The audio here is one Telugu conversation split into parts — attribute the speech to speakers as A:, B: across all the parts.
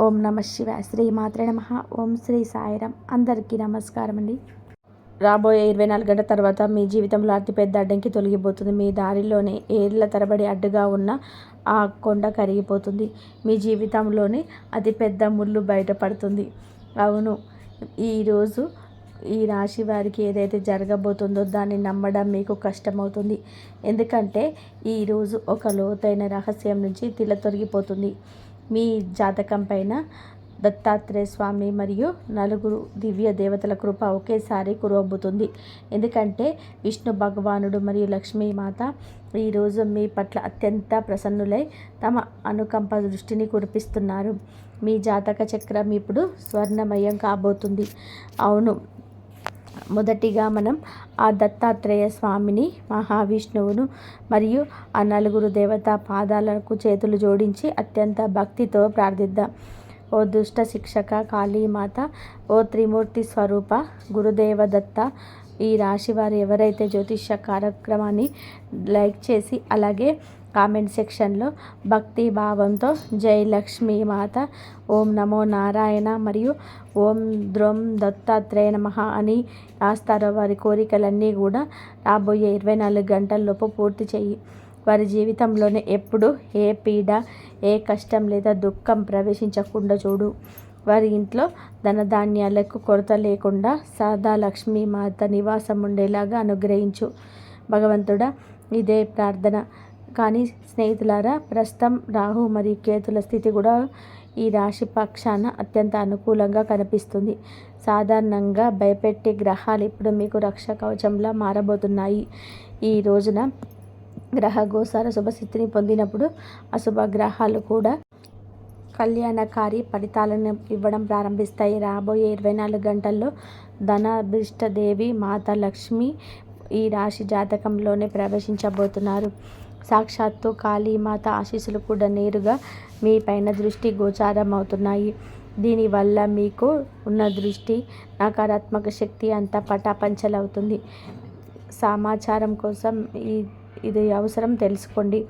A: ఓం నమ శివాయ. శ్రీ మాత్రే నమః. ఓం శ్రీ సాయిరాం. అందరికీ నమస్కారం అండి. రాబోయే 24 గంటల తర్వాత మీ జీవితంలో అతిపెద్ద అడ్డంకి తొలగిపోతుంది. మీ దారిలోనే ఏళ్ల తరబడి అడ్డుగా ఉన్న ఆ కొండ కరిగిపోతుంది. మీ జీవితంలోనే అతిపెద్ద ముళ్ళు బయటపడుతుంది. అవును, ఈరోజు ఈ రాశి వారికి ఏదైతే జరగబోతుందో దాన్ని నమ్మడం మీకు కష్టమవుతుంది. ఎందుకంటే ఈరోజు ఒక లోతైన రహస్యం నుంచి తొలగిపోతుంది. మీ జాతకం పైన దత్తాత్రేయ స్వామి మరియు నలుగురు దివ్య దేవతల కృప ఒకేసారి కురవబోతుంది. ఎందుకంటే విష్ణు భగవానుడు మరియు లక్ష్మీమాత ఈరోజు మీ పట్ల అత్యంత ప్రసన్నులై తమ అనుకంప దృష్టిని కురిపిస్తున్నారు. మీ జాతక చక్రం ఇప్పుడు స్వర్ణమయం కాబోతుంది. అవును, మొదటిగా మనం ఆ దత్తాత్రేయ స్వామిని, మహావిష్ణువును మరియు ఆ నలుగురు దేవతా పాదాలకు చేతులు జోడించి అత్యంత భక్తితో ప్రార్థిద్దాం. ఓ దుష్ట శిక్షక కాళీమాత, ఓ త్రిమూర్తి స్వరూప గురుదేవ దత్త. ఈ రాశి వారు ఎవరైతే జ్యోతిష్య కార్యక్రమాన్ని లైక్ చేసి అలాగే కామెంట్ సెక్షన్లో భక్తి భావంతో జై లక్ష్మీ మాత, ఓం నమో నారాయణ మరియు ఓం ద్రోం దత్తాత్రేయ నమః అని రాస్తారో వారి కోరికలన్నీ కూడా రాబోయే 24 గంటల్లోపు పూర్తి చెయ్యి. వారి జీవితంలోనే ఎప్పుడు ఏ పీడ, ఏ కష్టం లేదా దుఃఖం ప్రవేశించకుండా చూడు. వారి ఇంట్లో ధనధాన్యాలకు కొరత లేకుండా సదా లక్ష్మీమాత నివాసం ఉండేలాగా అనుగ్రహించు భగవంతుడా. ఇదే ప్రార్థన. కానీ స్నేహితులారా, ప్రస్తుతం రాహు మరియు కేతుల స్థితి కూడా ఈ రాశి పక్షాన అత్యంత అనుకూలంగా కనిపిస్తుంది. సాధారణంగా భయపెట్టే గ్రహాలు ఇప్పుడు మీకు రక్ష కవచంలా మారబోతున్నాయి. ఈ రోజున గ్రహ గోచార శుభస్థితిని పొందినప్పుడు అశుభ గ్రహాలు కూడా కళ్యాణకారి ఫలితాలను ఇవ్వడం ప్రారంభిస్తాయి. రాబోయే 24 గంటల్లో ధనాభీష్టదేవి మాత లక్ష్మి ఈ రాశి జాతకంలోనే ప్రవేశించబోతున్నారు. సాక్షాత్తు కాళీమాత ఆశీస్సులు కూడా నేరుగా మీ పైన దృష్టి గోచారం అవుతున్నాయి. దీనివల్ల మీకు ఉన్న దృష్టి నకారాత్మక శక్తి అంతా పటాపంచలవుతుంది. సమాచారం కోసం ఇది అవసరం తెలుసుకోండి.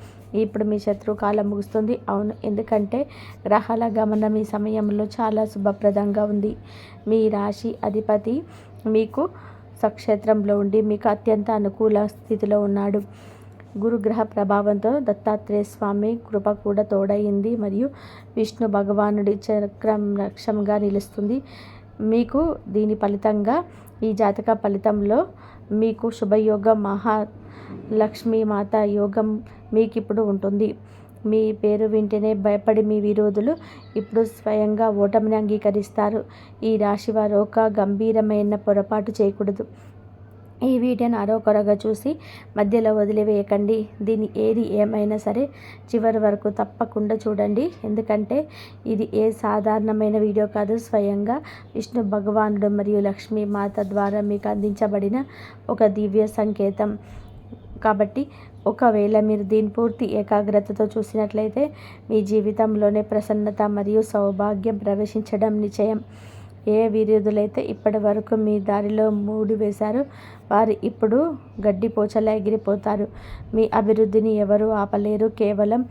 A: ఇప్పుడు మీ శత్రుకాలం ముగుస్తుంది. అవును, ఎందుకంటే గ్రహాల గమనం ఈ సమయంలో చాలా శుభప్రదంగా ఉంది. మీ రాశి అధిపతి మీకు స్వక్షేత్రంలో ఉండి మీకు అత్యంత అనుకూల స్థితిలో ఉన్నాడు. గురుగ్రహ ప్రభావంతో దత్తాత్రేయ స్వామి కృప కూడా తోడయింది మరియు విష్ణు భగవానుడి చక్రం రక్షంగా నిలుస్తుంది మీకు. దీని ఫలితంగా ఈ జాతక ఫలితంలో మీకు శుభయోగం, మహాలక్ష్మీమాత యోగం మీకు ఇప్పుడు ఉంటుంది. మీ పేరు వింటేనే భయపడి మీ విరోధులు ఇప్పుడు స్వయంగా ఓటమిని అంగీకరిస్తారు. ఈ రాశివారు ఒక గంభీరమైన పొరపాటు చేయకూడదు. ఈ వీడియోను అరకొరగా చూసి మధ్యలో వదిలివేయకండి. దీని ఏది ఏమైనా సరే చివరి వరకు తప్పకుండా చూడండి. ఎందుకంటే ఇది ఏ సాధారణమైన వీడియో కాదు. స్వయంగా విష్ణు భగవానుడు మరియు లక్ష్మీమాత ద్వారా మీకు అందించబడిన ఒక దివ్య సంకేతం. కాబట్టి ఒకవేళ మీరు దీని పూర్తి ఏకాగ్రతతో చూసినట్లయితే మీ జీవితంలోనే ప్రసన్నత మరియు సౌభాగ్యం ప్రవేశించడం నిశ్చయం. ఏ విరోధులైతే ఇప్పటి వరకు మీ దారిలో మూడి వేశారో వారు ఇప్పుడు గడ్డిపోచలా ఎగిరిపోతారు. మీ అభివృద్ధిని ఎవరూ ఆపలేరు. కేవలం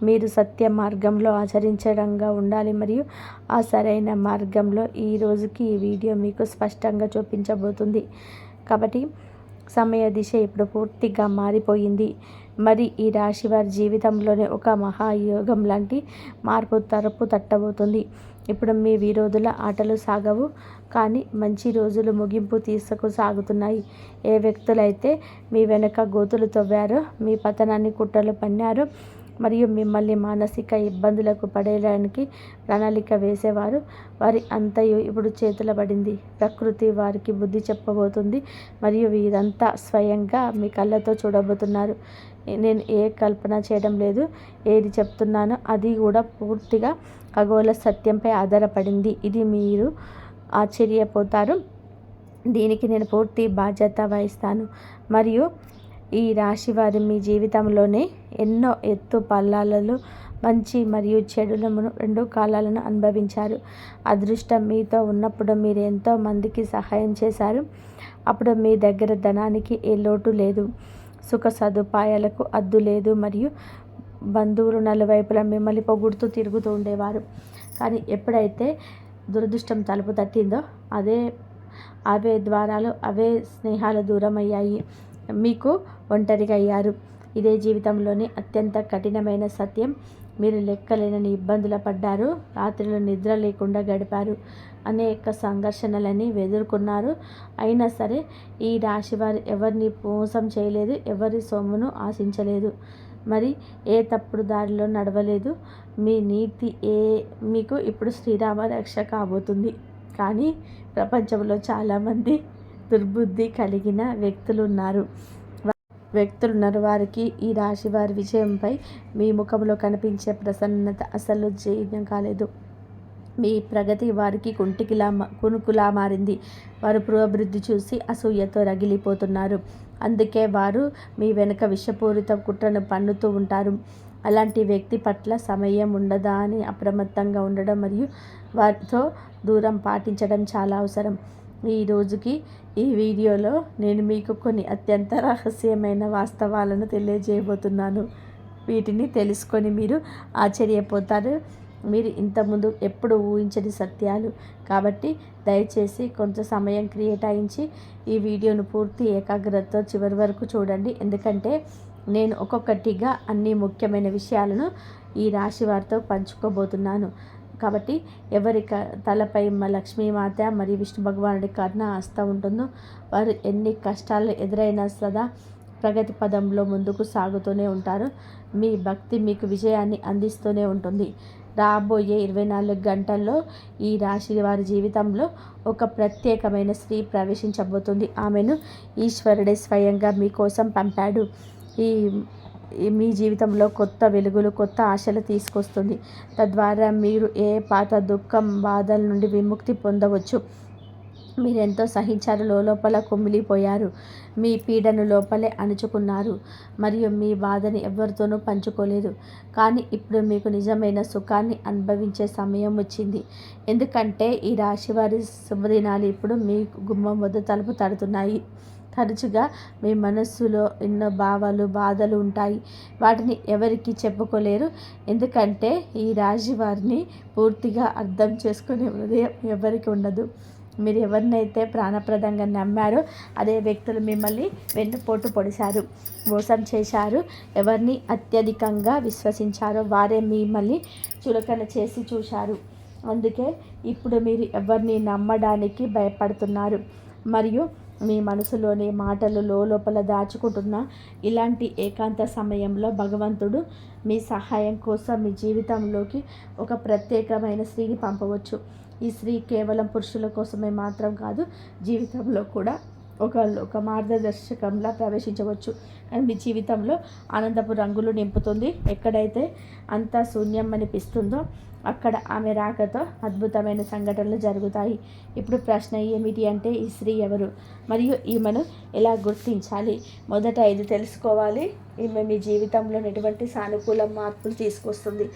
A: మీరు సత్య మార్గంలో ఆచరించడంగా ఉండాలి మరియు ఆ సరైన మార్గంలో ఈ రోజుకి ఈ వీడియో మీకు స్పష్టంగా చూపించబోతుంది. కాబట్టి సమయ దిశ ఇప్పుడు పూర్తిగా మారిపోయింది. మరి ఈ రాశి వారి జీవితంలోనే ఒక మహాయోగం లాంటి మార్పు తలుపు తట్టబోతుంది. ఇప్పుడు మీ విరోధుల ఆటలు సాగవు, కానీ మంచి రోజులు ముగింపు తీసుకుసాగుతున్నాయి. ఏ వ్యక్తులైతే మీ వెనక గోతులు తవ్వారో, మీ పతనాన్ని కుట్రలు పన్నారో మరియు మిమ్మల్ని మానసిక ఇబ్బందులకు పడేయడానికి ప్రణాళిక వేసేవారు, వారి అంతయు ఇప్పుడు చేతుల పడింది. ప్రకృతి వారికి బుద్ధి చెప్పబోతుంది మరియు వీరంతా స్వయంగా మీ కళ్ళతో చూడబోతున్నారు. నేను ఏ కల్పన చేయడం లేదు. ఏది చెప్తున్నానో అది కూడా పూర్తిగా ఖగోళ సత్యంపై ఆధారపడింది. ఇది మీరు ఆశ్చర్యపోతారు. దీనికి నేను పూర్తి బాధ్యత వహిస్తాను. మరియు ఈ రాశి వారు మీ జీవితంలోనే ఎన్నో ఎత్తు పల్లాలలో మంచి మరియు చెడులను రెండు కాలాలను అనుభవించారు. అదృష్టం మీతో ఉన్నప్పుడు మీరు ఎంతో మందికి సహాయం చేశారు. అప్పుడు మీ దగ్గర ధనానికి ఏ లోటు లేదు, సుఖ సదుపాయాలకు అద్దు లేదు మరియు బంధువులు నలువైపులా మిమ్మల్ని పొగుడుతూ తిరుగుతూ ఉండేవారు. కానీ ఎప్పుడైతే దురదృష్టం తలుపు తట్టిందో అవే ద్వారాలు, అవే స్నేహాలు దూరం అయ్యాయి. మీకు ఒంటరిగా అయ్యారు. ఇదే జీవితంలోని అత్యంత కఠినమైన సత్యం. మీరు లెక్కలేనని ఇబ్బందులు పడ్డారు. రాత్రులు నిద్ర లేకుండా గడిపారు. అనేక సంఘర్షణలని ఎదుర్కొన్నారు. అయినా సరే ఈ రాశివారు ఎవరిని మోసం చేయలేదు, ఎవరి సొమ్మును ఆశించలేదు, మరి ఏ తప్పుడు దారిలో నడవలేదు. మీ నీతి మీకు ఇప్పుడు శ్రీరామ రక్ష కాబోతుంది. కానీ ప్రపంచంలో చాలామంది దుర్బుద్ధి కలిగిన వ్యక్తులున్నారు. వారికి ఈ రాశి వారి విజయంపై మీ ముఖంలో కనిపించే ప్రసన్నత అసలు జీర్ణం కాలేదు. మీ ప్రగతి వారికి కునుకులా మారింది. వారు పురోభివృద్ధి చూసి అసూయతో రగిలిపోతున్నారు. అందుకే వారు మీ వెనుక విషపూరిత కుట్రను పన్నుతూ ఉంటారు. అలాంటి వ్యక్తి పట్ల సమయం ఉండదా అని అప్రమత్తంగా ఉండడం మరియు వారితో దూరం పాటించడం చాలా అవసరం. ఈ రోజుకి ఈ వీడియోలో నేను మీకు కొన్ని అత్యంత రహస్యమైన వాస్తవాలను తెలియజేయబోతున్నాను. వీటిని తెలుసుకొని మీరు ఆశ్చర్యపోతారు. మీరు ఇంతకుముందు ఎప్పుడు ఊహించని సత్యాలు. కాబట్టి దయచేసి కొంత సమయం కేటాయించి ఈ వీడియోను పూర్తి ఏకాగ్రతతో చివరి వరకు చూడండి. ఎందుకంటే నేను ఒక్కొక్కటిగా అన్ని ముఖ్యమైన విషయాలను ఈ రాశి వారితో పంచుకోబోతున్నాను. కాబట్టి ఎవరి తలపై లక్ష్మీమాత మరియు విష్ణు భగవానుడి కరుణ హస్తం ఉంటుందో వారు ఎన్ని కష్టాలు ఎదురైనా సదా ప్రగతి పదంలో ముందుకు సాగుతూనే ఉంటారు. మీ భక్తి మీకు విజయాన్ని అందిస్తూనే ఉంటుంది. రాబోయే 24 గంటల్లో ఈ రాశి వారి జీవితంలో ఒక ప్రత్యేకమైన స్త్రీ ప్రవేశించబోతుంది. ఆమెను ఈశ్వరుడే స్వయంగా మీకోసం పంపాడు. మీ జీవితంలో కొత్త వెలుగులు, కొత్త ఆశలు తీసుకొస్తుంది. తద్వారా మీరు ఏ పాత దుఃఖం, బాధల నుండి విముక్తి పొందవచ్చు. మీరెంతో సహించారు, లోపల కుమిలిపోయారు, మీ పీడను లోపలే అణుచుకున్నారు మరియు మీ బాధని ఎవరితోనూ పంచుకోలేదు. కానీ ఇప్పుడు మీకు నిజమైన సుఖాన్ని అనుభవించే సమయం వచ్చింది. ఎందుకంటే ఈ రాశివారి శుభదినాలు ఇప్పుడు మీ గుమ్మం వద్ద తలుపు తడుతున్నాయి. తరచుగా మీ మనస్సులో ఎన్నో భావాలు, బాధలు ఉంటాయి. వాటిని ఎవరికి చెప్పుకోలేరు. ఎందుకంటే ఈ రాశి వారిని పూర్తిగా అర్థం చేసుకునే హృదయం ఎవరికి ఉండదు. మీరు ఎవరినైతే ప్రాణప్రదంగా నమ్మారో అదే వ్యక్తులు మిమ్మల్ని వెన్నుపోటు పొడిచారు, మోసం చేశారు. ఎవరిని అత్యధికంగా విశ్వసించారో వారే మిమ్మల్ని చులకన చేసి చూశారు. అందుకే ఇప్పుడు మీరు ఎవరిని నమ్మడానికి భయపడుతున్నారు మరియు మీ మనసులోని మాటలు లోపల దాచుకుంటున్న ఇలాంటి ఏకాంత సమయంలో భగవంతుడు మీ సహాయం కోసం మీ జీవితంలోకి ఒక ప్రత్యేకమైన స్త్రీని పంపవచ్చు. ఈ స్త్రీ కేవలం పురుషుల కోసమే మాత్రం కాదు, జీవితంలో కూడా ఒక మార్గదర్శకంలా ప్రవేశించవచ్చు. కానీ మీ జీవితంలో ఆనందపు రంగులు నింపుతుంది. ఎక్కడైతే అంతా శూన్యం అనిపిస్తుందో అక్కడ ఆమె రాకతో అద్భుతమైన సంఘటనలు జరుగుతాయి. ఇప్పుడు ప్రశ్న ఏమిటి అంటే ఈ స్త్రీ ఎవరు మరియు ఈమెను ఎలా గుర్తించాలి? మొదట ఇది తెలుసుకోవాలి. ఈమె మీ జీవితంలో ఎటువంటి సానుకూల మార్పులు తీసుకొస్తుంది,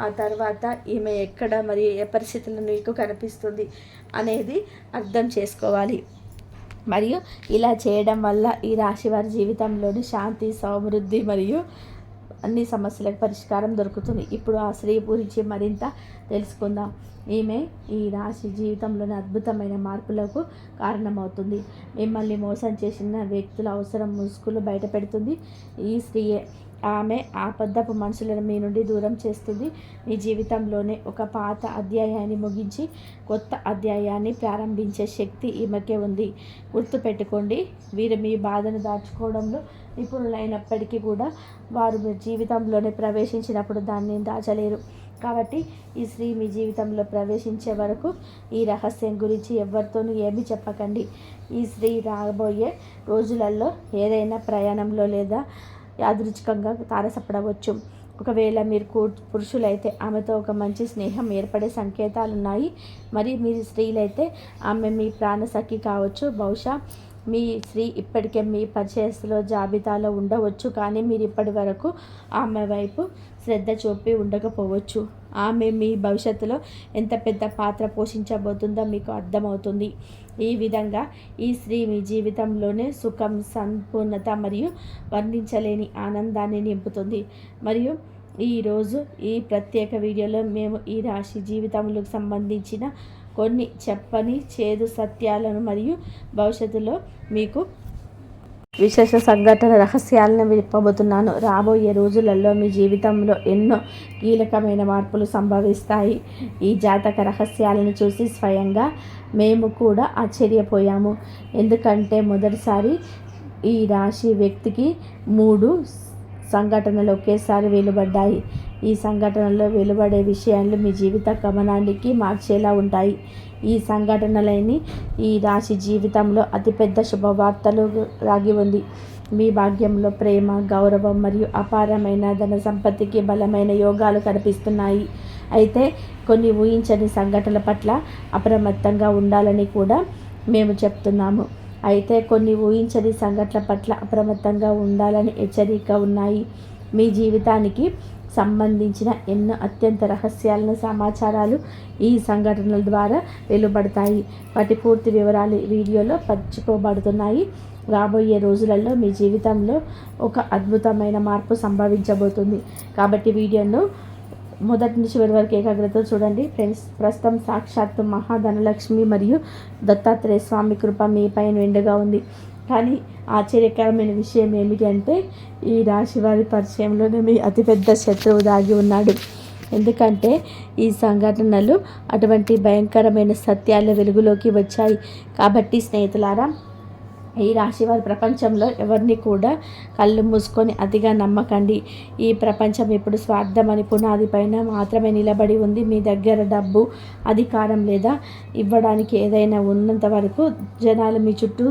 A: ఆ తర్వాత ఈమె ఎక్కడ మరియు ఏ పరిస్థితుల్లో మీకు కనిపిస్తుంది అనేది అర్థం చేసుకోవాలి. మరియు ఇలా చేయడం వల్ల ఈ రాశి వారి జీవితంలోని శాంతి, సమృద్ధి మరియు అన్ని సమస్యలకు పరిష్కారం దొరుకుతుంది. ఇప్పుడు ఆ స్త్రీ గురించి మరింత తెలుసుకుందాం. ఈమె ఈ రాశి జీవితంలోని అద్భుతమైన మార్పులకు కారణమవుతుంది. మిమ్మల్ని మోసం చేసిన వ్యక్తుల అవసరం ముసుగులు బయట పెడుతుంది. ఈ స్త్రీయే. ఆమె ఆపద్దపు మనుషులను మీ నుండి దూరం చేస్తుంది. మీ జీవితంలోనే ఒక పాత అధ్యాయాన్ని ముగించి కొత్త అధ్యాయాన్ని ప్రారంభించే శక్తి ఈమెకే ఉంది. గుర్తుపెట్టుకోండి, వీరు మీ బాధను దాచుకోవడంలో నిపుణులైనప్పటికీ కూడా వారు మీ జీవితంలోనే ప్రవేశించినప్పుడు దాన్ని దాచలేరు. కాబట్టి ఈ స్త్రీ మీ జీవితంలో ప్రవేశించే వరకు ఈ రహస్యం గురించి ఎవరితోనూ ఏమీ చెప్పకండి. ఈ స్త్రీ రాబోయే రోజులలో ఏదైనా ప్రయాణంలో లేదా యాదృచ్ఛికంగా తారసపడవచ్చు. ఒకవేళ మీరు పురుషులైతే ఆమెతో ఒక మంచి స్నేహం ఏర్పడే సంకేతాలు ఉన్నాయి. మరి మీరు స్త్రీలైతే ఆమె మీ ప్రాణసఖి కావచ్చు. బహుశా మీ స్త్రీ ఇప్పటికే మీ పరిచయస్తుల జాబితాలో ఉండవచ్చు, కానీ మీరు ఇప్పటి వరకు ఆమె వైపు శ్రద్ధ చూపి ఉండకపోవచ్చు. ఆమె మీ భవిష్యత్తులో ఎంత పెద్ద పాత్ర పోషించబోతుందో మీకు అర్థమవుతుంది. ఈ విధంగా ఈ స్త్రీ మీ జీవితంలోనే సుఖం, సంపూర్ణత మరియు వర్ణించలేని ఆనందాన్ని నింపుతుంది. మరియు ఈరోజు ఈ ప్రత్యేక వీడియోలో మేము ఈ రాశి జీవితములకు సంబంధించిన కొన్ని చెప్పని చేదు సత్యాలను మరియు భవిష్యత్తులో మీకు విశేష సంఘటన రహస్యాలను విప్పబోతున్నాను. రాబోయే రోజులలో మీ జీవితంలో ఎన్నో కీలకమైన మార్పులు సంభవిస్తాయి. ఈ జాతక రహస్యాలను చూసి స్వయంగా మేము కూడా ఆశ్చర్యపోయాము. ఎందుకంటే మొదటిసారి ఈ రాశి వ్యక్తికి 3 సంఘటనలు ఒకేసారి వెలువడ్డాయి. ఈ సంఘటనలో వెలువడే విషయాలు మీ జీవిత గమనానికి మార్చేలా ఉంటాయి. ఈ సంఘటనలని ఈ రాశి జీవితంలో అతిపెద్ద శుభవార్తలు దాగి ఉంది. మీ భాగ్యంలో ప్రేమ, గౌరవం మరియు అపారమైన ధన సంపత్తికి బలమైన యోగాలు కనిపిస్తున్నాయి. అయితే కొన్ని ఊహించని సంఘటనల పట్ల అప్రమత్తంగా ఉండాలని కూడా మేము చెప్తున్నాము. హెచ్చరిక ఉన్నాయి. మీ జీవితానికి సంబంధించిన ఎన్నో అత్యంత రహస్యాలను సమాచారాలు ఈ సంఘటనల ద్వారా వెలువడతాయి. వాటి పూర్తి వివరాలు వీడియోలో పంచుకోబడుతున్నాయి. రాబోయే రోజులలో మీ జీవితంలో ఒక అద్భుతమైన మార్పు సంభవించబోతుంది. కాబట్టి వీడియోను మొదటి నుంచి చివరి వరకు ఏకాగ్రతతో చూడండి ఫ్రెండ్స్. ప్రస్తుతం సాక్షాత్తు మహాధనలక్ష్మి మరియు దత్తాత్రేయ స్వామి కృప మీ పైన నిండుగా ఉంది. కానీ ఆశ్చర్యకరమైన విషయం ఏమిటి అంటే ఈ రాశి వారి పరిచయంలోనే మీ అతిపెద్ద శత్రువు దాగి ఉన్నాడు. ఎందుకంటే ఈ సంఘటనలు అటువంటి భయంకరమైన సత్యాల వెలుగులోకి వచ్చాయి. కాబట్టి స్నేహితులారా, ఈ రాశివారి ప్రపంచంలో ఎవరిని కూడా కళ్ళు మూసుకొని అతిగా నమ్మకండి. ఈ ప్రపంచం ఇప్పుడు స్వార్థం అని పునాది పైన మాత్రమే నిలబడి ఉంది. మీ దగ్గర డబ్బు, అధికారం లేదా ఇవ్వడానికి ఏదైనా ఉన్నంత వరకు జనాలు మీ చుట్టూ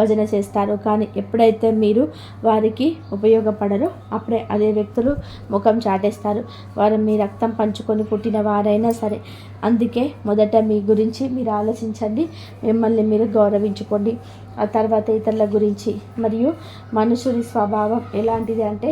A: భజన చేస్తారు. కానీ ఎప్పుడైతే మీరు వారికి ఉపయోగపడరో అప్పుడే అదే వ్యక్తులు ముఖం చాటేస్తారు. వారు మీ రక్తం పంచుకొని పుట్టిన వారైనా సరే. అందుకే మొదట మీ గురించి మీరు ఆలోచించండి, మిమ్మల్ని మీరు గౌరవించుకోండి. ఆ తర్వాత ఇతరుల గురించి. మరియు మనుషుని స్వభావం ఎలాంటిది అంటే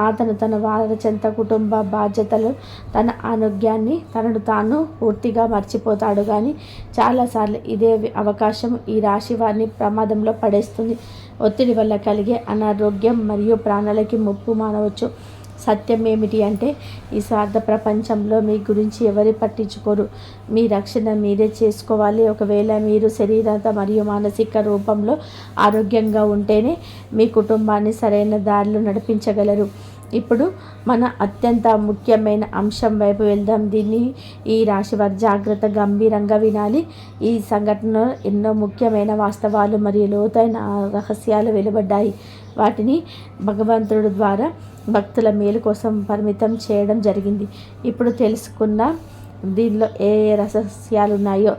A: అతను తన వారచంత కుటుంబ బాధ్యతలు, తన ఆరోగ్యాన్ని తనను తాను పూర్తిగా మర్చిపోతాడు. కానీ చాలాసార్లు ఇదే అవకాశం ఈ రాశి వారిని ప్రమాదంలో పడేస్తుంది. ఒత్తిడి వల్ల కలిగే అనారోగ్యం మరియు ప్రాణాలకి ముప్పు మానవచ్చు. సత్యం ఏమిటి అంటే ఈ స్వార్థ ప్రపంచంలో మీ గురించి ఎవరు పట్టించుకోరు. మీ రక్షణ మీరే చేసుకోవాలి. ఒకవేళ మీరు శరీరత మరియు మానసిక రూపంలో ఆరోగ్యంగా ఉంటేనే మీ కుటుంబాన్ని సరైన దారిలో నడిపించగలరు. ఇప్పుడు మన అత్యంత ముఖ్యమైన అంశం వైపు వెళ్దాం. దీన్ని ఈ రాశి వారి జాగ్రత్త గంభీరంగా వినాలి. ఈ సంఘటనలో ఎన్నో ముఖ్యమైన వాస్తవాలు మరియు లోతైన రహస్యాలు వెలువడ్డాయి. వాటిని భగవంతుడి ద్వారా భక్తుల మేలు కోసం పరిమితం చేయడం జరిగింది. ఇప్పుడు తెలుసుకున్న దీనిలో ఏ రహస్యాలు ఉన్నాయో.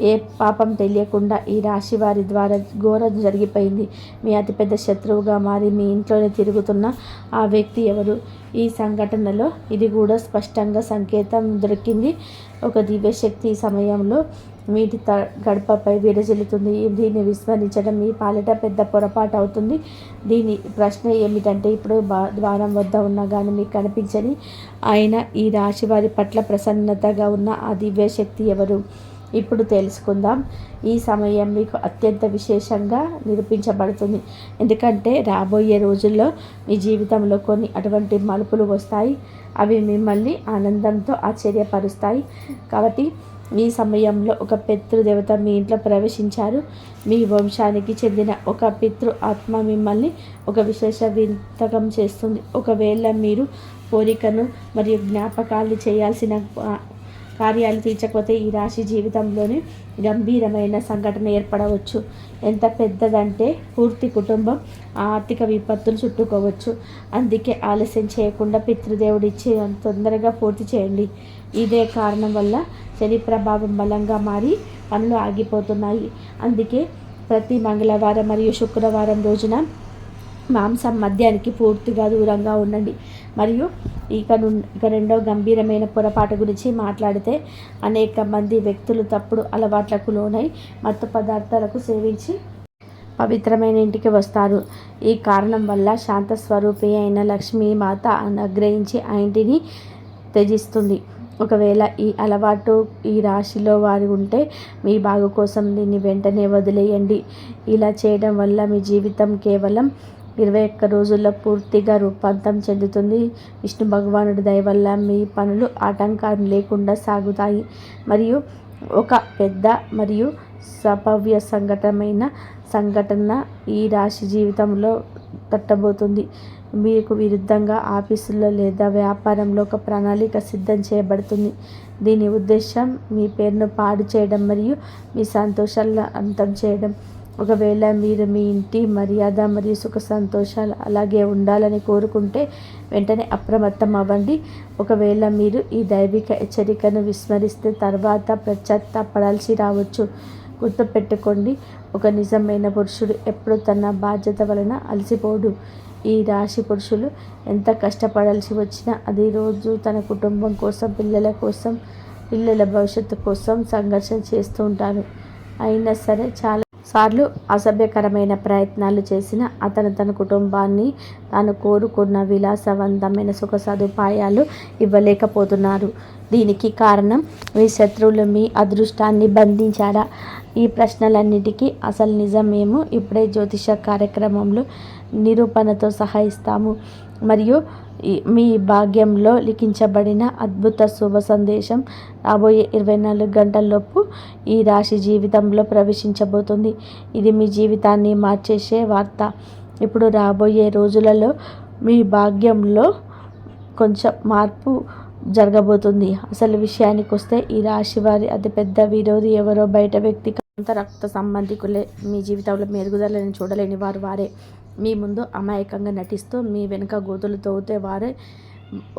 A: ఏ పాపం తెలియకుండా ఈ రాశి వారి ద్వారా ఘోరం జరిగిపోయింది. మీ అతిపెద్ద శత్రువుగా మారి మీ ఇంట్లోనే తిరుగుతున్న ఆ వ్యక్తి ఎవరు? ఈ సంఘటనలో ఇది కూడా స్పష్టంగా సంకేతం దొరికింది. ఒక దివ్యశక్తి సమయంలో మీటి గడపపై విరజిల్లుతుంది. దీన్ని విస్మరించడం మీ పాలిట పెద్ద పొరపాటు అవుతుంది. దీని ప్రశ్న ఏమిటంటే ఇప్పుడు ద్వారం వద్ద ఉన్నా కానీ మీకు కనిపించని ఆయన ఈ రాశి వారి పట్ల ప్రసన్నతగా ఉన్న ఆ దివ్యశక్తి ఎవరు? ఇప్పుడు తెలుసుకుందాం. ఈ సమయం మీకు అత్యంత విశేషంగా నిరూపించబడుతుంది. ఎందుకంటే రాబోయే రోజుల్లో మీ జీవితంలో కొన్ని అటువంటి మలుపులు వస్తాయి. అవి మిమ్మల్ని ఆనందంతో ఆశ్చర్యపరుస్తాయి. కాబట్టి ఈ సమయంలో ఒక పితృదేవత మీ ఇంట్లో ప్రవేశించారు. మీ వంశానికి చెందిన ఒక పితృ ఆత్మ మిమ్మల్ని ఒక విశేష వింతకం చేస్తుంది. ఒకవేళ మీరు కోరికను మరియు జ్ఞాపకాలు చేయాల్సిన కార్యాలు తీర్చకపోతే ఈ రాశి జీవితంలోనే గంభీరమైన సంఘటన ఏర్పడవచ్చు. ఎంత పెద్దదంటే పూర్తి కుటుంబం ఆర్థిక విపత్తులు చుట్టుకోవచ్చు. అందుకే ఆలస్యం చేయకుండా పితృదేవుడిచ్చి తొందరగా పూర్తి చేయండి. ఇదే కారణం వల్ల శని ప్రభావం బలంగా మారి పనులు ఆగిపోతున్నాయి. అందుకే ప్రతి మంగళవారం మరియు శుక్రవారం రోజున మాంసం మద్యానికి పూర్తిగా దూరంగా ఉండండి. మరియు ఇక రెండో గంభీరమైన పొరపాటు గురించి మాట్లాడితే అనేక మంది వ్యక్తులు తప్పుడు అలవాట్లకు లోనై మత్తు పదార్థాలకు సేవించి పవిత్రమైన ఇంటికి వస్తారు. ఈ కారణం వల్ల శాంత స్వరూపి అయిన లక్ష్మీమాత అనుగ్రహించి ఆ ఇంటిని త్యజిస్తుంది. ఒకవేళ ఈ అలవాటు ఈ రాశిలో వారు ఉంటే మీ బాగు కోసం దీన్ని వెంటనే వదిలేయండి. ఇలా చేయడం వల్ల మీ జీవితం కేవలం 21 రోజుల్లో పూర్తిగా రూపాంతరం చెందుతుంది. విష్ణు భగవానుడి దయ వల్ల మీ పనులు ఆటంకం లేకుండా సాగుతాయి మరియు ఒక పెద్ద మరియు సంభావ్య సంఘటన ఈ రాశి జీవితంలో తట్టబోతుంది. మీకు విరుద్ధంగా ఆఫీసులో లేదా వ్యాపారంలో ఒక ప్రణాళిక సిద్ధం చేయబడుతుంది. దీని ఉద్దేశం మీ పేరును పాడు చేయడం మరియు మీ సంతోషాలను అంతం చేయడం. ఒకవేళ మీరు మీ ఇంటి మర్యాద మరియు సుఖ సంతోషాలు అలాగే ఉండాలని కోరుకుంటే వెంటనే అప్రమత్తం అవ్వండి. ఒకవేళ మీరు ఈ దైవిక హెచ్చరికను విస్మరిస్తే తర్వాత పశ్చాత్తాపడాల్సి రావచ్చు. గుర్తుపెట్టుకోండి, ఒక నిజమైన పురుషుడు ఎప్పుడు తన బాధ్యత వలన అలసిపోడు. ఈ రాశి పురుషులు ఎంత కష్టపడాల్సి వచ్చినా అది రోజు తన కుటుంబం కోసం, పిల్లల భవిష్యత్తు కోసం సంఘర్షణ చేస్తూ ఉంటారు. అయినా సరే చాలా సార్లు అసభ్యకరమైన ప్రయత్నాలు చేసిన అతను తన కుటుంబాన్ని తాను కోరుకున్న విలాసవంతమైన సుఖ సదుపాయాలు ఇవ్వలేకపోతున్నారు. దీనికి కారణం మీ శత్రువులు మీ అదృష్టాన్ని బంధించారా? ఈ ప్రశ్నలన్నిటికీ అసలు నిజం మేము ఇప్పుడే జ్యోతిష కార్యక్రమంలో నిరూపణతో సహా ఇస్తాము మరియు మీ భాగ్యంలో లిఖించబడిన అద్భుత శుభ సందేశం రాబోయే 24 గంటల్లోపు ఈ రాశి జీవితంలో ప్రవేశించబోతుంది. ఇది మీ జీవితాన్ని మార్చేసే వార్త. ఇప్పుడు రాబోయే రోజులలో మీ భాగ్యంలో కొంచెం మార్పు జరగబోతుంది. అసలు విషయానికి వస్తే ఈ రాశి వారి అతిపెద్ద విరోధి ఎవరో బయట వ్యక్తి అంత రక్త సంబంధికులే. మీ జీవితంలో మెరుగుదలని చూడలేని వారే. మీ ముందు అమాయకంగా నటిస్తూ మీ వెనుక గోతులు తవ్వుతే వారే.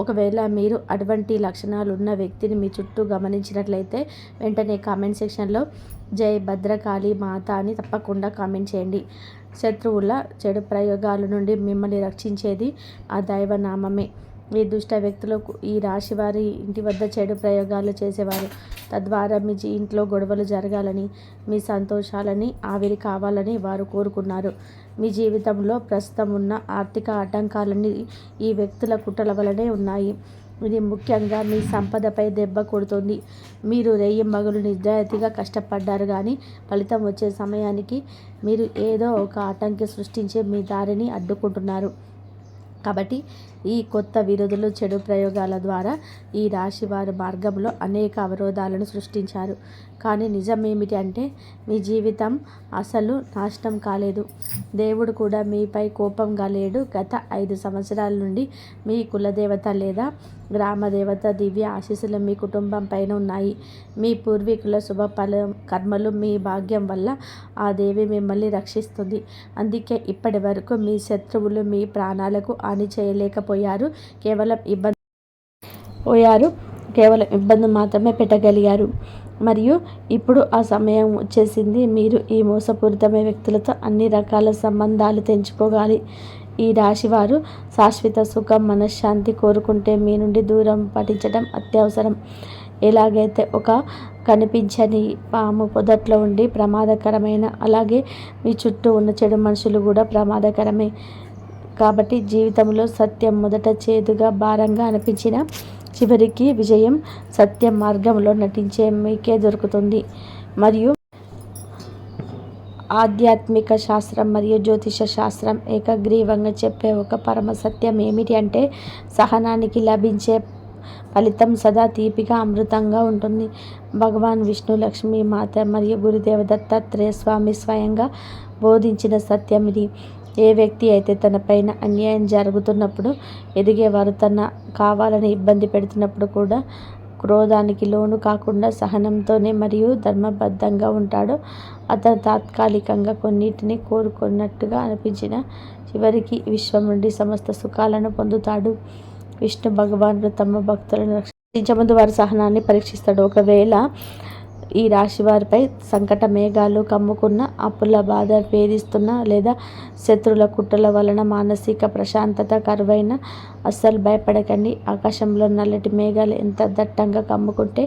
A: ఒకవేళ మీరు అటువంటి లక్షణాలు ఉన్న వ్యక్తిని మీ చుట్టూ గమనించినట్లయితే వెంటనే కామెంట్ సెక్షన్లో జై భద్రకాళి మాత అని తప్పకుండా కామెంట్ చేయండి. శత్రువుల చెడు ప్రయోగాల నుండి మిమ్మల్ని రక్షించేది ఆ దైవనామమే. ఈ దుష్ట వ్యక్తులు ఈ రాశి వారి ఇంటి వద్ద చెడు ప్రయోగాలు చేసేవారు. తద్వారా మీ ఇంట్లో గొడవలు జరగాలని, మీ సంతోషాలని ఆవిరి కావాలని వారు కోరుకున్నారు. మీ జీవితంలో ప్రస్తుతం ఉన్న ఆర్థిక ఆటంకాలన్నీ ఈ వ్యక్తుల కుట్రల వలనే ఉన్నాయి. ఇది ముఖ్యంగా మీ సంపదపై దెబ్బ కొడుతుంది. మీరు రేయింబగలు నిజాయితీగా కష్టపడ్డారు, కానీ ఫలితం వచ్చే సమయానికి మీరు ఏదో ఒక ఆటంకి సృష్టించి మీ దారిని అడ్డుకుంటున్నారు. కాబట్టి ఈ కొత్త విరోధులు చెడు ప్రయోగాల ద్వారా ఈ రాశి వారి మార్గంలో అనేక అవరోధాలను సృష్టించారు. కానీ నిజం ఏమిటి అంటే మీ జీవితం అసలు నాశనం కాలేదు. దేవుడు కూడా మీపై కోపంగా లేడు. గత 5 సంవత్సరాల నుండి మీ కులదేవత లేదా గ్రామదేవత దివ్య ఆశీస్సులు మీ కుటుంబం పైన ఉన్నాయి. మీ పూర్వీకుల కర్మలు మీ భాగ్యం వల్ల ఆ దేవి మిమ్మల్ని రక్షిస్తుంది. అందుకే ఇప్పటి వరకు మీ శత్రువులు మీ ప్రాణాలకు హాని చేయలేకపోయారు. కేవలం ఇబ్బంది మాత్రమే పెట్టగలిగారు. మరియు ఇప్పుడు ఆ సమయం వచ్చేసింది. మీరు ఈ మోసపూరితమైన వ్యక్తులతో అన్ని రకాల సంబంధాలు తెంచుకోవాలి. ఈ రాశివారు శాశ్వత సుఖం, మనశ్శాంతి కోరుకుంటే మీ నుండి దూరం పాటించడం అత్యవసరం. ఎలాగైతే ఒక కనిపించని పాము పొదట్లో ఉండి ప్రమాదకరమైన, అలాగే మీ చుట్టూ ఉన్న చెడు మనుషులు కూడా ప్రమాదకరమే. కాబట్టి జీవితంలో సత్యం మొదట చేదుగా, భారంగా అనిపించిన చివరికి విజయం సత్య మార్గంలో నటించే మీకే దొరుకుతుంది. మరియు ఆధ్యాత్మిక శాస్త్రం మరియు జ్యోతిష శాస్త్రం ఏకగ్రీవంగా చెప్పే ఒక పరమ సత్యం ఏమిటి అంటే సహనానికి లభించే ఫలితం సదా తీపిగా, అమృతంగా ఉంటుంది. భగవాన్ విష్ణు, లక్ష్మీ మాత మరియు గురుదేవ దత్తాత్రేయ స్వామి స్వయంగా బోధించిన సత్యం ఇది. ఏ వ్యక్తి అయితే తన పైన అన్యాయం జరుగుతున్నప్పుడు, ఎదిగేవారు తన కావాలని ఇబ్బంది పెడుతున్నప్పుడు కూడా క్రోధానికి లోను కాకుండా సహనంతోనే మరియు ధర్మబద్ధంగా ఉంటాడో అతను తాత్కాలికంగా కొన్నిటిని కోరుకున్నట్టుగా అనిపించిన చివరికి విశ్వం నుండి సమస్త సుఖాలను పొందుతాడు. విష్ణు భగవానుడు తమ భక్తులను రక్షించే ముందు వారి సహనాన్ని పరీక్షిస్తాడు. ఒకవేళ ఈ రాశి వారిపై సంకట మేఘాలు కమ్ముకున్న, అప్పుల బాధ వేధిస్తున్న లేదా శత్రుల కుట్రల వలన మానసిక ప్రశాంతత కరువైన అస్సలు భయపడకండి. ఆకాశంలో నల్లటి మేఘాలు ఎంత దట్టంగా కమ్ముకుంటే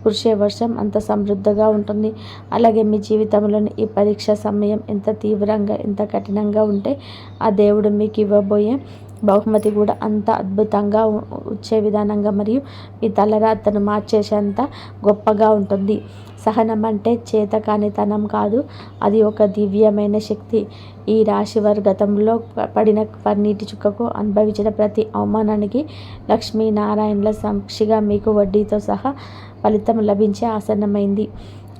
A: కురిసే వర్షం అంత సమృద్ధిగా ఉంటుంది. అలాగే మీ జీవితంలోని ఈ పరీక్ష సమయం ఎంత తీవ్రంగా, ఎంత కఠినంగా ఉంటే ఆ దేవుడు మీకు ఇవ్వబోయే బహుమతి కూడా అంత అద్భుతంగా వచ్చే విధానంగా మరియు మీ తలరాతను మార్చేసేంత గొప్పగా ఉంటుంది. సహనం అంటే చేతకానితనం కాదు, అది ఒక దివ్యమైన శక్తి. ఈ రాశివారు గతంలో పడిన కన్నీటి చుక్కకు, అనుభవించిన ప్రతి అవమానానికి లక్ష్మీనారాయణల సాక్షిగా మీకు వడ్డీతో సహా ఫలితం లభించే ఆసన్నమైంది.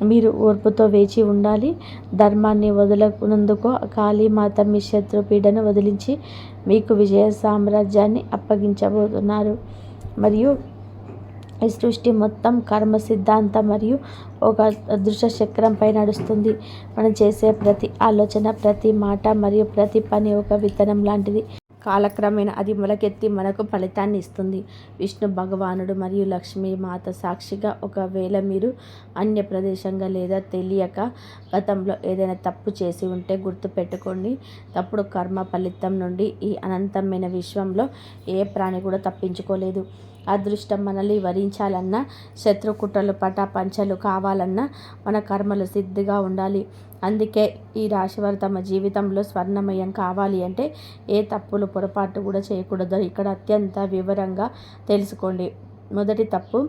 A: మీరు ఓర్పుతో వేచి ఉండాలి. ధర్మాన్ని వదలనందుకు కాళీమాత మీ శత్రు పీడను వదిలించి మీకు విజయ సామ్రాజ్యాన్ని అప్పగించబోతున్నారు. మరియు ఈ సృష్టి మొత్తం కర్మ సిద్ధాంతం మరియు ఒక అదృశ్య చక్రంపై నడుస్తుంది. మనం చేసే ప్రతి ఆలోచన, ప్రతి మాట మరియు ప్రతి పని ఒక విత్తనం లాంటిది. కాలక్రమేణా అది మొలకెత్తి మనకు ఫలితాన్ని ఇస్తుంది. విష్ణు భగవానుడు మరియు లక్ష్మీ మాత సాక్షిగా, ఒకవేళ మీరు అన్య ప్రదేశంగా లేదా తెలియక గతంలో ఏదైనా తప్పు చేసి ఉంటే గుర్తుపెట్టుకోండి. తప్పుడు కర్మ ఫలితం నుండి ఈ అనంతమైన విశ్వంలో ఏ ప్రాణి కూడా తప్పించుకోలేదు. అదృష్టం మనల్ని వరించాలన్నా, శత్రు కుట్రలు పటాపంచలు కావాలన్నా మన కర్మలు సిద్ధిగా ఉండాలి. అందుకే ఈ రాశివారు తమ జీవితంలో స్వర్ణమయం కావాలి అంటే ఏ తప్పులు పొరపాటు కూడా చేయకూడదు. ఇక్కడ అత్యంత వివరంగా తెలుసుకోండి. మొదటి తప్పు,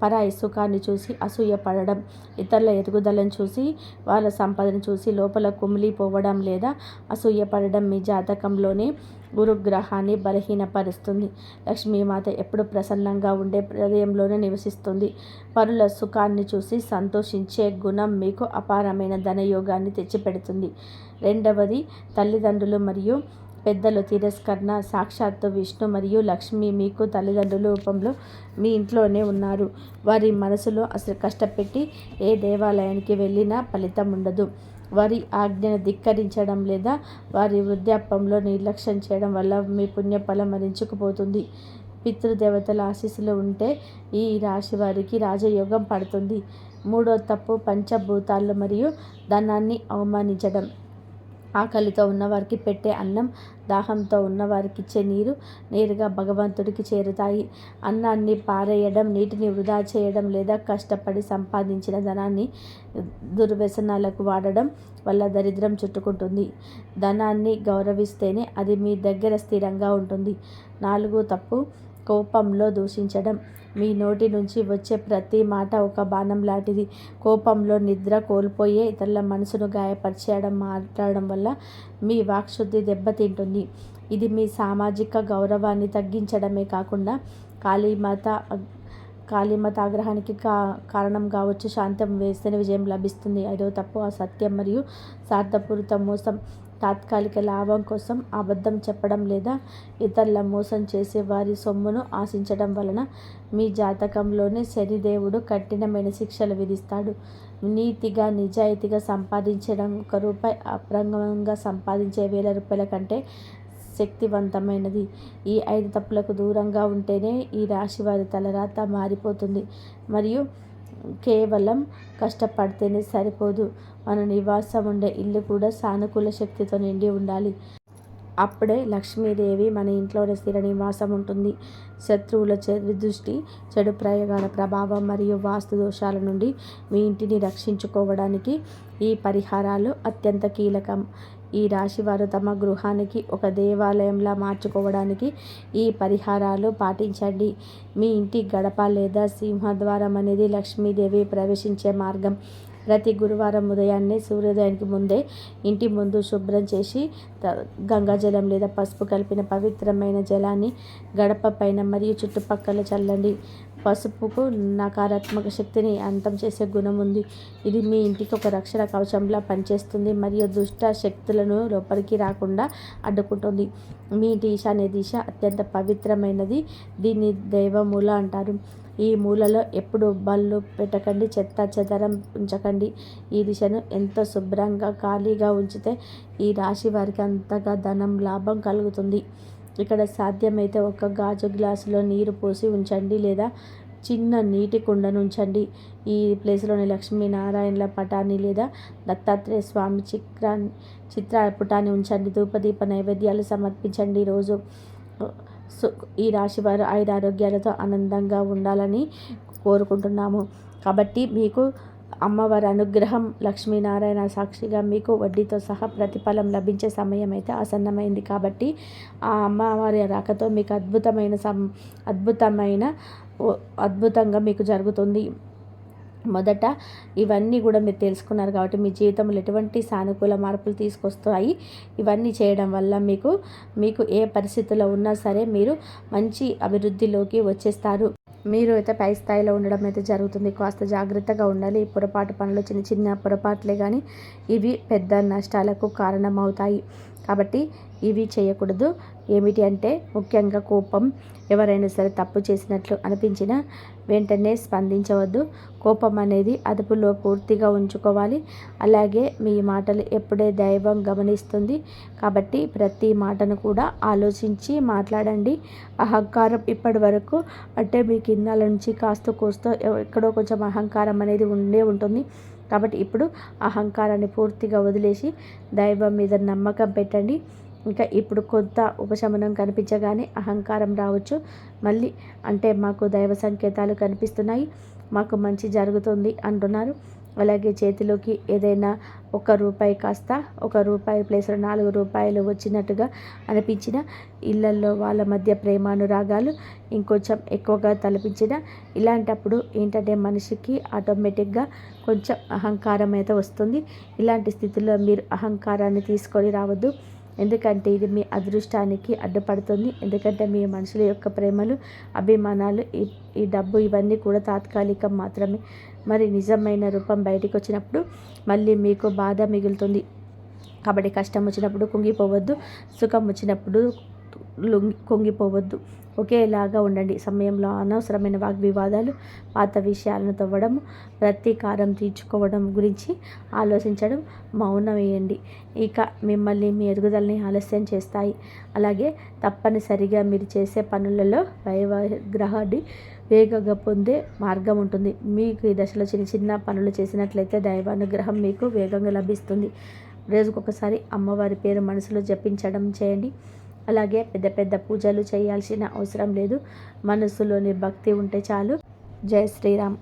A: పరాయి సుఖాన్ని చూసి అసూయపడడం. ఇతరుల ఎదుగుదలను చూసి, వాళ్ళ సంపదను చూసి లోపల కుమిలిపోవడం లేదా అసూయపడడం మీ జాతకంలోనే గురుగ్రహాన్ని బలహీనపరుస్తుంది. లక్ష్మీమాత ఎప్పుడు ప్రసన్నంగా ఉండే హృదయంలోనే నివసిస్తుంది. పరుల సుఖాన్ని చూసి సంతోషించే గుణం మీకు అపారమైన ధనయోగాన్ని తెచ్చిపెడుతుంది. రెండవది, తల్లిదండ్రులు మరియు పెద్దల తిరస్కరణ. సాక్షాత్తు విష్ణు మరియు లక్ష్మి మీకు తల్లిదండ్రుల రూపంలో మీ ఇంట్లోనే ఉన్నారు. వారి మనసులో అసలు కష్టపెట్టి ఏ దేవాలయానికి వెళ్ళినా ఫలితం ఉండదు. వారి ఆజ్ఞను ధిక్కరించడం లేదా వారి వృద్ధాప్యంలో నిర్లక్ష్యం చేయడం వల్ల మీ పుణ్యఫలం మరించుకుపోతుంది. పితృదేవతల ఆశీస్సులు ఉంటే ఈ రాశి వారికి రాజయోగం పడుతుంది. మూడో తప్పు, పంచభూతాలు మరియు ధనాన్ని అవమానించడం. ఆకలితో ఉన్నవారికి పెట్టే అన్నం, దాహంతో ఉన్నవారికి ఇచ్చే నీరు నేరుగా భగవంతుడికి చేరుతాయి. అన్నాన్ని పారేయడం, నీటిని వృధా చేయడం లేదా కష్టపడి సంపాదించిన ధనాన్ని దుర్వ్యసనాలకు వాడడం వల్ల దరిద్రం చుట్టుకుంటుంది. ధనాన్ని గౌరవిస్తేనే అది మీ దగ్గర స్థిరంగా ఉంటుంది. నాలుగో తప్పు, కోపంలో దూషించడం. మీ నోటి నుంచి వచ్చే ప్రతి మాట ఒక బాణం లాంటిది. కోపంలో నిద్ర కోల్పోయే, ఇతరుల మనసును గాయపరిచేయడం మాట్లాడడం వల్ల మీ వాక్శుద్ధి దెబ్బతింటుంది. ఇది మీ సామాజిక గౌరవాన్ని తగ్గించడమే కాకుండా కాళీమాత ఆగ్రహానికి కారణం కావచ్చు. శాంతం వేస్తేనే విజయం లభిస్తుంది. ఐదవ తప్పు, అసత్యం మరియు స్వార్థపూరిత మోసం. తాత్కాలిక లాభం కోసం అబద్ధం చెప్పడం లేదా ఇతరుల మోసం చేసే వారి సొమ్మును ఆశించడం వలన మీ జాతకంలోనే శనిదేవుడు కఠినమైన శిక్షలు విధిస్తాడు. నీతిగా, నిజాయితీగా సంపాదించడం రూపాయి అప్రంగంగా సంపాదించే రూపాయల కంటే శక్తివంతమైనది. ఈ 5 తప్పులకు దూరంగా ఉంటేనే ఈ రాశి వారి తలరాత మారిపోతుంది. మరియు కేవలం కష్టపడితేనే సరిపోదు, మన నివాసం ఉండే ఇల్లు కూడా సానుకూల శక్తితో నిండి ఉండాలి. అప్పుడే లక్ష్మీదేవి మన ఇంట్లోనే స్థిర నివాసం ఉంటుంది. శత్రువుల దృష్టి, చెడు ప్రయోగాల ప్రభావం మరియు వాస్తు దోషాల నుండి మీ ఇంటిని రక్షించుకోవడానికి ఈ పరిహారాలు అత్యంత కీలకం. ఈ రాశివారు తమ గృహానికి ఒక దేవాలయంలా మార్చుకోవడానికి ఈ పరిహారాలు పాటించండి. మీ ఇంటి గడప లేదా సింహద్వారం అనేది లక్ష్మీదేవి ప్రవేశించే మార్గం. ప్రతి గురువారం ఉదయాన్నే సూర్యోదయానికి ముందే ఇంటి ముందు శుభ్రం చేసి గంగాజలం లేదా పసుపు కలిపిన పవిత్రమైన జలాన్ని గడప పైన మరియు చుట్టుపక్కల చల్లండి. పసుపుకు నకారాత్మక శక్తిని అంతం చేసే గుణం ఉంది. ఇది మీ ఇంటికి ఒక రక్షణ కవచంలా పనిచేస్తుంది మరియు దుష్ట శక్తులను లోపలికి రాకుండా అడ్డుకుంటుంది. మీ ఇంటి ఈశాన్య దిశ అత్యంత పవిత్రమైనది. దీన్ని దైవమూల అంటారు. ఈ మూలలో ఎప్పుడు బళ్ళు పెట్టకండి, చెత్త చెదరం ఉంచకండి. ఈ దిశను ఎంతో శుభ్రంగా ఖాళీగా ఉంచితే ఈ రాశి వారికి అంతగా ధనం లాభం కలుగుతుంది. ఇక్కడ సాధ్యమైతే ఒక గాజు గ్లాసులో నీరు పోసి ఉంచండి లేదా చిన్న నీటి కుండను ఉంచండి. ఈ ప్లేస్లోని లక్ష్మీనారాయణల పటాన్ని లేదా దత్తాత్రేయ స్వామి చిత్రపటాన్ని ఉంచండి. ధూపదీప నైవేద్యాలు సమర్పించండి. రోజు ఈ రాశివారు ఆయురారోగ్యాలతో ఆనందంగా ఉండాలని కోరుకుంటున్నాము. కాబట్టి మీకు అమ్మవారి అనుగ్రహం లక్ష్మీనారాయణ సాక్షిగా మీకు వడ్డీతో సహా ప్రతిఫలం లభించే సమయం అయితే ఆసన్నమైంది. కాబట్టి ఆ అమ్మవారి రాకతో మీకు అద్భుతంగా మీకు జరుగుతుంది. మొదట ఇవన్నీ కూడా మీరు తెలుసుకున్నారు కాబట్టి మీ జీవితంలో ఎటువంటి సానుకూల మార్పులు తీసుకొస్తాయి. ఇవన్నీ చేయడం వల్ల మీకు ఏ పరిస్థితుల్లో ఉన్నా సరే మీరు మంచి అభివృద్ధిలోకి వచ్చేస్తారు. మీరు అయితే పై స్థాయిలో ఉండడం అయితే జరుగుతుంది. కాస్త జాగ్రత్తగా ఉండాలి. పొరపాటు పనులు చిన్న చిన్న పొరపాట్లే కానీ ఇవి పెద్ద నష్టాలకు కారణమవుతాయి. కాబట్టి ఇవి చేయకూడదు. ఏమిటి అంటే ముఖ్యంగా కోపం. ఎవరైనా సరే తప్పు చేసినట్లు అనిపించినా వెంటనే స్పందించవద్దు. కోపం అనేది అదుపులో పూర్తిగా ఉంచుకోవాలి. అలాగే మీ మాటలు ఎప్పుడే దైవం గమనిస్తుంది. కాబట్టి ప్రతి మాటను కూడా ఆలోచించి మాట్లాడండి. అహంకారం ఇప్పటి వరకు అంటే మీ కిన్నాల నుంచి కాస్త కోస్తో ఎక్కడో కొంచెం అహంకారం అనేది ఉంటుంది. కాబట్టి ఇప్పుడు అహంకారాన్ని పూర్తిగా వదిలేసి దైవం మీద నమ్మకం పెట్టండి. ఇంకా ఇప్పుడు కొంత ఉపశమనం కనిపించగానే అహంకారం రావచ్చు. మళ్ళీ అంటే మాకు దైవ సంకేతాలు కనిపిస్తున్నాయి, మాకు మంచి జరుగుతుంది అంటున్నారు. అలాగే చేతిలోకి ఏదైనా ₹1 కాస్త ₹1 ప్లేస్ 4 రూపాయలు వచ్చినట్టుగా అనిపించిన, ఇళ్లల్లో వాళ్ళ మధ్య ప్రేమానురాగాలు ఇంకొంచెం ఎక్కువగా తలపించిన, ఇలాంటప్పుడు ఏంటంటే మనిషికి ఆటోమేటిక్గా కొంచెం అహంకారం అయితే వస్తుంది. ఇలాంటి స్థితిలో మీరు అహంకారాన్ని తీసుకొని రావద్దు. ఎందుకంటే ఇది మీ అదృష్టానికి అడ్డుపడుతుంది. ఎందుకంటే మీ మనుషుల యొక్క ప్రేమలు, అభిమానాలు, ఈ డబ్బు ఇవన్నీ కూడా తాత్కాలికం మాత్రమే. మరి నిజమైన రూపం బయటికి వచ్చినప్పుడు మళ్ళీ మీకు బాధ మిగులుతుంది. కాబట్టి కష్టం వచ్చినప్పుడు కుంగిపోవద్దు, సుఖం వచ్చినప్పుడు కుంగిపోవద్దు. ఒకేలాగా ఉండండి. సమయంలో అనవసరమైన వాగ్వివాదాలు, పాత విషయాలను తవ్వడం, ప్రతీకారం తీర్చుకోవడం గురించి ఆలోచించడం మౌనం వేయండి. ఇక మిమ్మల్ని మీ ఎదుగుదలని ఆలస్యం చేస్తాయి. అలాగే తప్పనిసరిగా మీరు చేసే పనులలో దైవానుగ్రహాన్ని వేగంగా పొందే మార్గం ఉంటుంది. మీకు ఈ దశలో చిన్న చిన్న పనులు చేసినట్లయితే దైవానుగ్రహం మీకు వేగంగా లభిస్తుంది. రోజుకొకసారి అమ్మవారి పేరు మనసులో జపించడం చేయండి. అలాగే పెద్ద పెద్ద పూజలు చేయాల్సిన అవసరం లేదు. మనసులోని భక్తి ఉంటే చాలు. జై శ్రీరామ్.